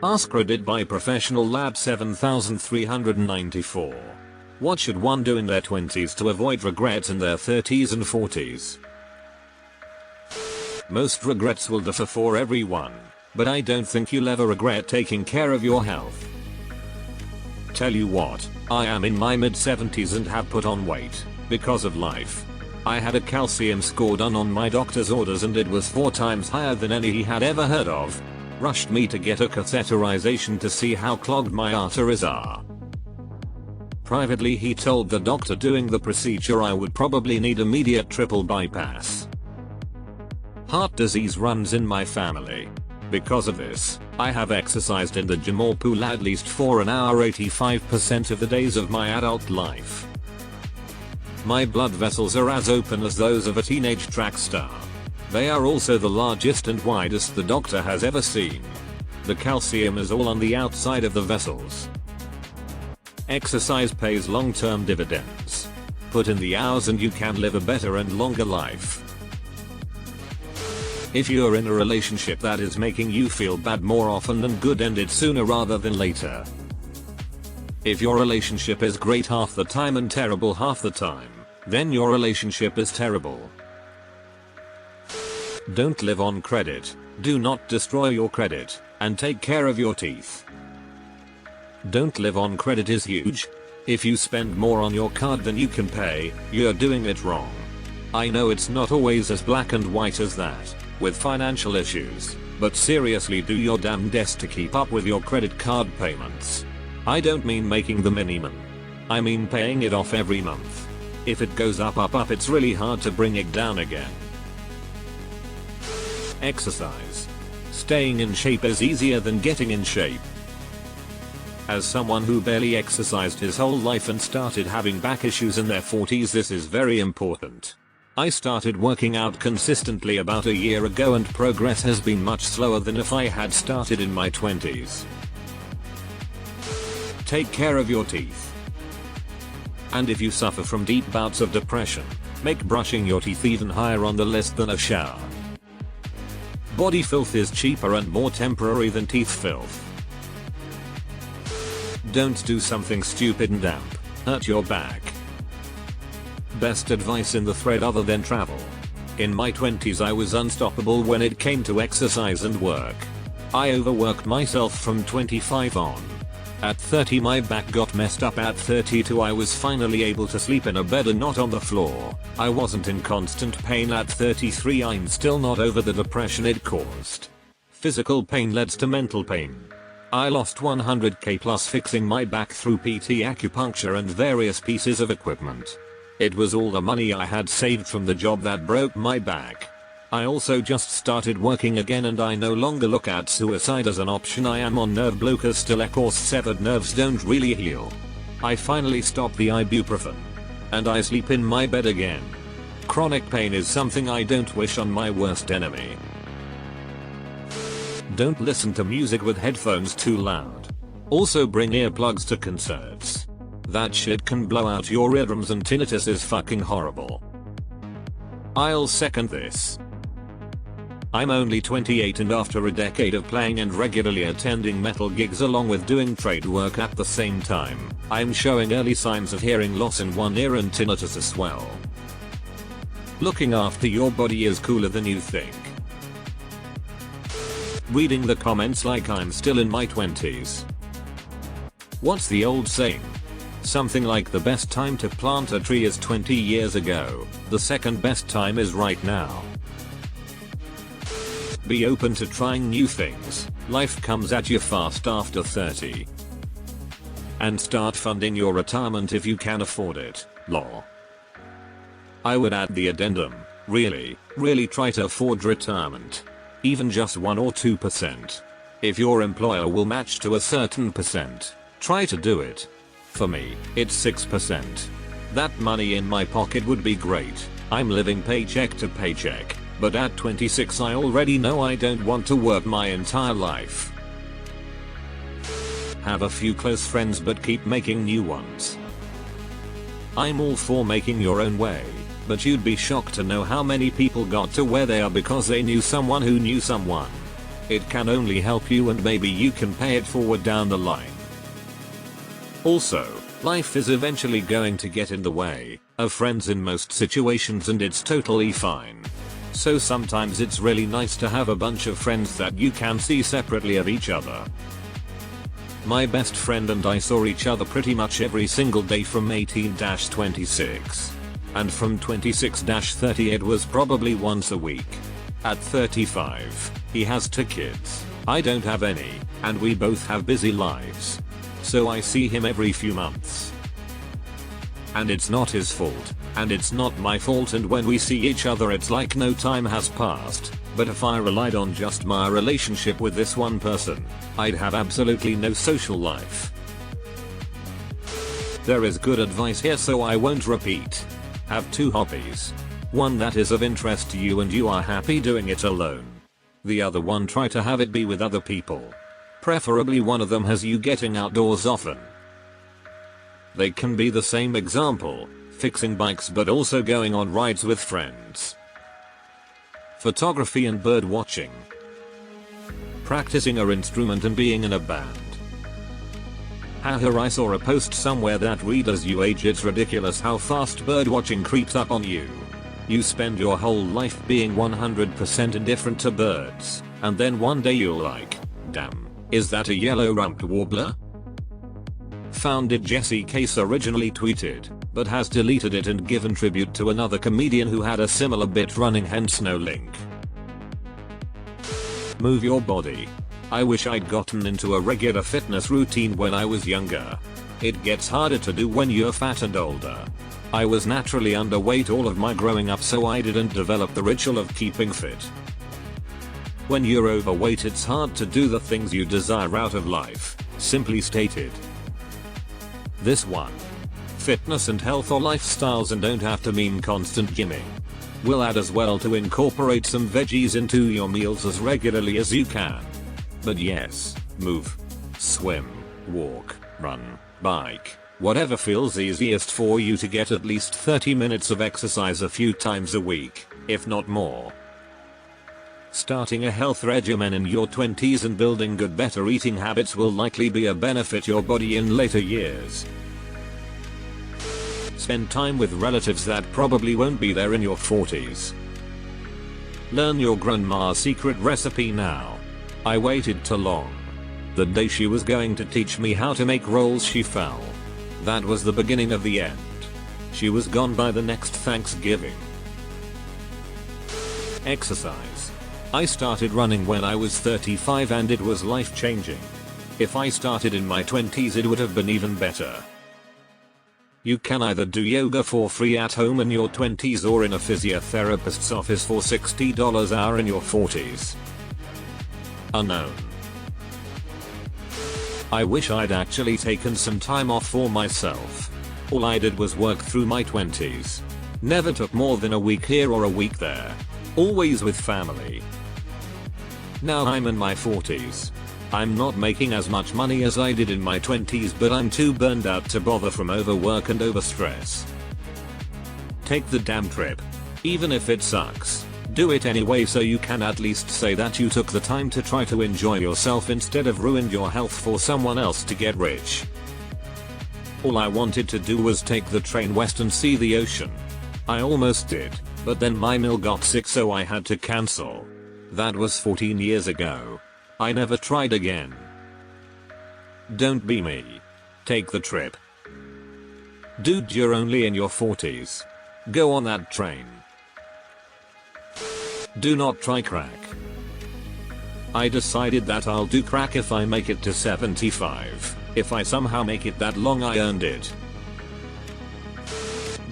AskReddit by Professional Lab 7394. What should one do in their 20s to avoid regrets in their 30s and 40s? Most regrets will differ for everyone, but I don't think you'll ever regret taking care of your health. Tell you what, I am in my mid-70s and have put on weight because of life. I had a calcium score done on my doctor's orders and it was 4 times higher than any he had ever heard of. Rushed me to get a catheterization to see how clogged my arteries are. Privately he told the doctor doing the procedure I would probably need immediate triple bypass. Heart disease runs in my family. Because of this, I have exercised in the gym or pool at least for an hour 85% of the days of my adult life. My blood vessels are as open as those of a teenage track star. They are also the largest and widest the doctor has ever seen. The calcium is all on the outside of the vessels. Exercise pays long-term dividends. Put in the hours and you can live a better and longer life. If you're in a relationship that is making you feel bad more often than good, end it sooner rather than later. If your relationship is great half the time and terrible half the time, then your relationship is terrible. Don't live on credit, do not destroy your credit, and take care of your teeth. Don't live on credit is huge. If you spend more on your card than you can pay, you're doing it wrong. I know it's not always as black and white as that, with financial issues, but seriously do your damnedest to keep up with your credit card payments. I don't mean making the minimum. I mean paying it off every month. If it goes up, it's really hard to bring it down again. Exercise. Staying in shape is easier than getting in shape. As someone who barely exercised his whole life and started having back issues in their 40s, this is very important. I started working out consistently about a year ago and progress has been much slower than if I had started in my 20s. Take care of your teeth. And if you suffer from deep bouts of depression, make brushing your teeth even higher on the list than a shower. Body filth is cheaper and more temporary than teeth filth. Don't do something stupid and damp, hurt your back. Best advice in the thread other than travel. In my 20s I was unstoppable when it came to exercise and work. I overworked myself from 25 on. At 30 my back got messed up. At 32 I was finally able to sleep in a bed and not on the floor. I wasn't in constant pain. At 33 I'm still not over the depression it caused. Physical pain leads to mental pain. I lost 100k plus fixing my back through PT acupuncture and various pieces of equipment. It was all the money I had saved from the job that broke my back. I also just started working again and I no longer look at suicide as an option. I am on nerve blockers still, of course severed nerves don't really heal. I finally stopped the ibuprofen. And I sleep in my bed again. Chronic pain is something I don't wish on my worst enemy. Don't listen to music with headphones too loud. Also bring earplugs to concerts. That shit can blow out your eardrums and tinnitus is fucking horrible. I'll second this. I'm only 28 and after a decade of playing and regularly attending metal gigs along with doing trade work at the same time, I'm showing early signs of hearing loss in one ear and tinnitus as well. Looking after your body is cooler than you think. Reading the comments like I'm still in my 20s. What's the old saying? Something like the best time to plant a tree is 20 years ago, the second best time is right now. Be open to trying new things, life comes at you fast after 30. And start funding your retirement if you can afford it, lol. I would add the addendum, really try to afford retirement. Even just 1 or 2%. If your employer will match to a certain percent, try to do it. For me, it's 6%. That money in my pocket would be great. I'm living paycheck to paycheck, but at 26 I already know I don't want to work my entire life. Have a few close friends but keep making new ones. I'm all for making your own way, but you'd be shocked to know how many people got to where they are because they knew someone who knew someone. It can only help you and maybe you can pay it forward down the line. Also, life is eventually going to get in the way of friends in most situations and it's totally fine. So sometimes it's really nice to have a bunch of friends that you can see separately of each other. My best friend and I saw each other pretty much every single day from 18-26. And from 26-30 it was probably once a week. At 35, he has 2 kids, I don't have any, and we both have busy lives. So I see him every few months. And it's not his fault, and it's not my fault, and when we see each other it's like no time has passed. But if I relied on just my relationship with this one person, I'd have absolutely no social life. There is good advice here so I won't repeat. Have 2 hobbies. One that is of interest to you and you are happy doing it alone. The other one try to have it be with other people. Preferably one of them has you getting outdoors often. They can be the same example, fixing bikes but also going on rides with friends. Photography and bird watching. Practicing an instrument and being in a band. Haha, I saw a post somewhere that read as you age it's ridiculous how fast bird watching creeps up on you. You spend your whole life being 100% indifferent to birds, and then one day you're like, damn, is that a yellow-rumped warbler? Founded Jesse Case originally tweeted, but has deleted it and given tribute to another comedian who had a similar bit running, hence no link. Move your body. I wish I'd gotten into a regular fitness routine when I was younger. It gets harder to do when you're fat and older. I was naturally underweight all of my growing up so I didn't develop the ritual of keeping fit. When you're overweight it's hard to do the things you desire out of life, simply stated. This one. Fitness and health are lifestyles and don't have to mean constant gymming. We'll add as well to incorporate some veggies into your meals as regularly as you can. But yes, move. Swim, walk, run, bike. Whatever feels easiest for you to get at least 30 minutes of exercise a few times a week, if not more. Starting a health regimen in your 20s and building good better eating habits will likely be a benefit your body in later years. Spend time with relatives that probably won't be there in your 40s. Learn your grandma's secret recipe now. I waited too long. The day she was going to teach me how to make rolls she fell. That was the beginning of the end. She was gone by the next Thanksgiving. Exercise. I started running when I was 35 and it was life changing. If I started in my 20s it would have been even better. You can either do yoga for free at home in your 20s or in a physiotherapist's office for $60 an hour in your 40s. Unknown. I wish I'd actually taken some time off for myself. All I did was work through my 20s. Never took more than a week here or a week there. Always with family. Now I'm in my 40s. I'm not making as much money as I did in my 20s but I'm too burned out to bother from overwork and overstress. Take the damn trip. Even if it sucks. Do it anyway so you can at least say that you took the time to try to enjoy yourself instead of ruined your health for someone else to get rich. All I wanted to do was take the train west and see the ocean. I almost did, but then my mill got sick so I had to cancel. That was 14 years ago. I never tried again. Don't be me. Take the trip. Dude, you're only in your 40s. Go on that train. Do not try crack. I decided that I'll do crack if I make it to 75. If I somehow make it that long I earned it.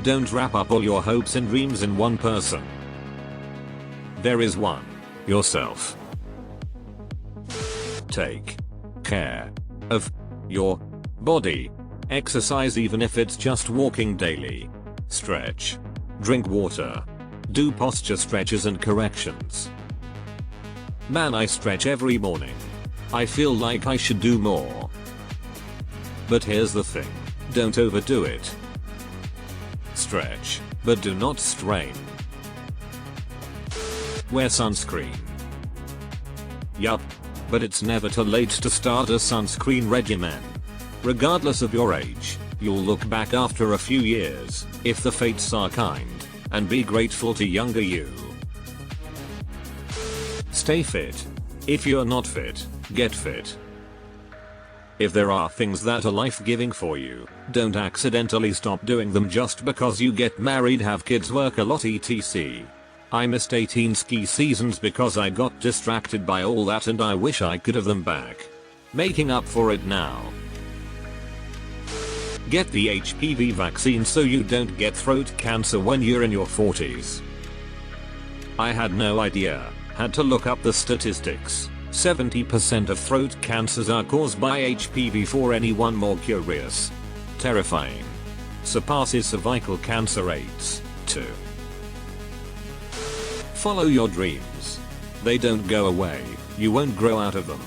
Don't wrap up all your hopes and dreams in one person. There is one. Yourself. Take care of your body. Exercise even if it's just walking daily. Stretch. Drink water. Do posture stretches and corrections. Man, I stretch every morning. I feel like I should do more. But here's the thing. Don't overdo it. Stretch, but do not strain. Wear sunscreen. Yup. But it's never too late to start a sunscreen regimen. Regardless of your age, you'll look back after a few years, if the fates are kind, and be grateful to younger you. Stay fit. If you're not fit, get fit. If there are things that are life-giving for you, don't accidentally stop doing them just because you get married, have kids, work a lot, etc. I missed 18 ski seasons because I got distracted by all that, and I wish I could have them back. Making up for it now. Get the HPV vaccine so you don't get throat cancer when you're in your 40s. I had no idea, had to look up the statistics. 70% of throat cancers are caused by HPV, for anyone more curious. Terrifying. Surpasses cervical cancer rates, too. Follow your dreams. They don't go away, you won't grow out of them.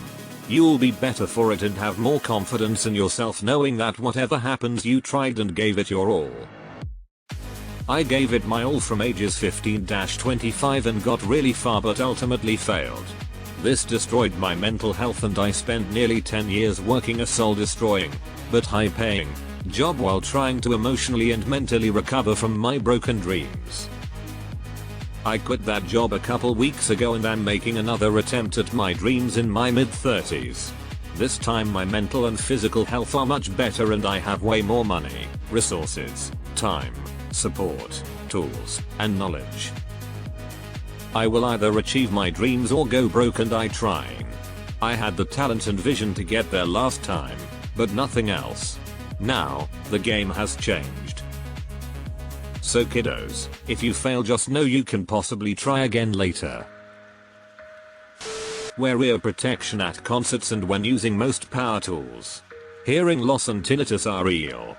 You'll be better for it and have more confidence in yourself knowing that whatever happens you tried and gave it your all. I gave it my all from ages 15-25 and got really far, but ultimately failed. This destroyed my mental health, and I spent nearly 10 years working a soul-destroying, but high-paying, job while trying to emotionally and mentally recover from my broken dreams. I quit that job a couple weeks ago and I'm making another attempt at my dreams in my mid-30s. This time my mental and physical health are much better and I have way more money, resources, time, support, tools, and knowledge. I will either achieve my dreams or go broke, and I trying. I had the talent and vision to get there last time, but nothing else. Now, the game has changed. So kiddos, if you fail, just know you can possibly try again later. Wear ear protection at concerts and when using most power tools. Hearing loss and tinnitus are real.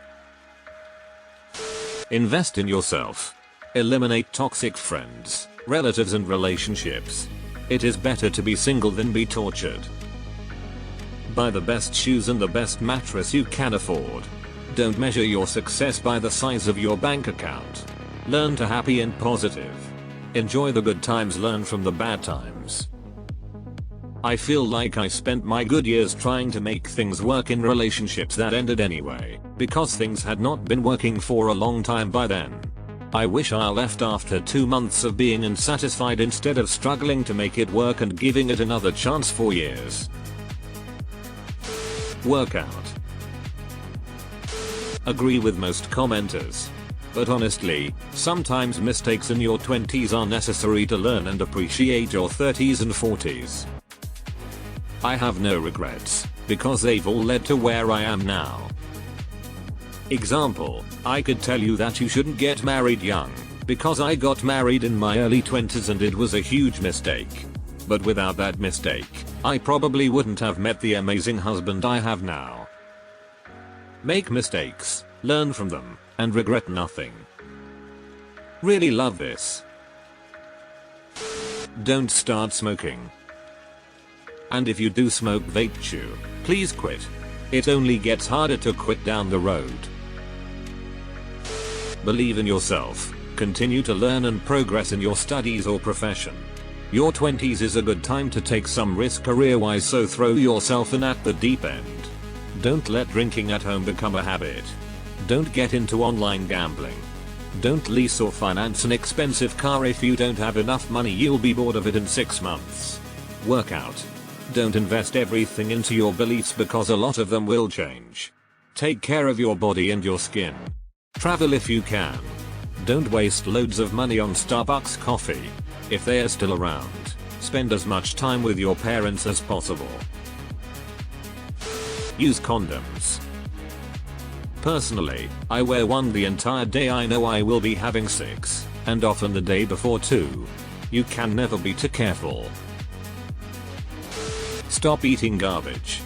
Invest in yourself. Eliminate toxic friends, relatives and relationships. It is better to be single than be tortured. Buy the best shoes and the best mattress you can afford. Don't measure your success by the size of your bank account. Learn to happy and positive. Enjoy the good times, learn from the bad times. I feel like I spent my good years trying to make things work in relationships that ended anyway, because things had not been working for a long time by then. I wish I left after 2 months of being unsatisfied instead of struggling to make it work and giving it another chance for years. Workout. Agree with most commenters. But honestly, sometimes mistakes in your 20s are necessary to learn and appreciate your 30s and 40s. I have no regrets, because they've all led to where I am now. Example, I could tell you that you shouldn't get married young, because I got married in my early 20s and it was a huge mistake. But without that mistake, I probably wouldn't have met the amazing husband I have now. Make mistakes, learn from them, and regret nothing. Really love this. Don't start smoking. And if you do smoke vape chew, please quit. It only gets harder to quit down the road. Believe in yourself, continue to learn and progress in your studies or profession. Your 20s is a good time to take some risk career-wise, so throw yourself in at the deep end. Don't let drinking at home become a habit. Don't get into online gambling. Don't lease or finance an expensive car. If you don't have enough money, you'll be bored of it in 6 months. Work out. Don't invest everything into your beliefs because a lot of them will change. Take care of your body and your skin. Travel if you can. Don't waste loads of money on Starbucks coffee. If they are still around, spend as much time with your parents as possible. Use condoms. Personally, I wear one the entire day I know I will be having sex, and often the day before too. You can never be too careful. Stop eating garbage.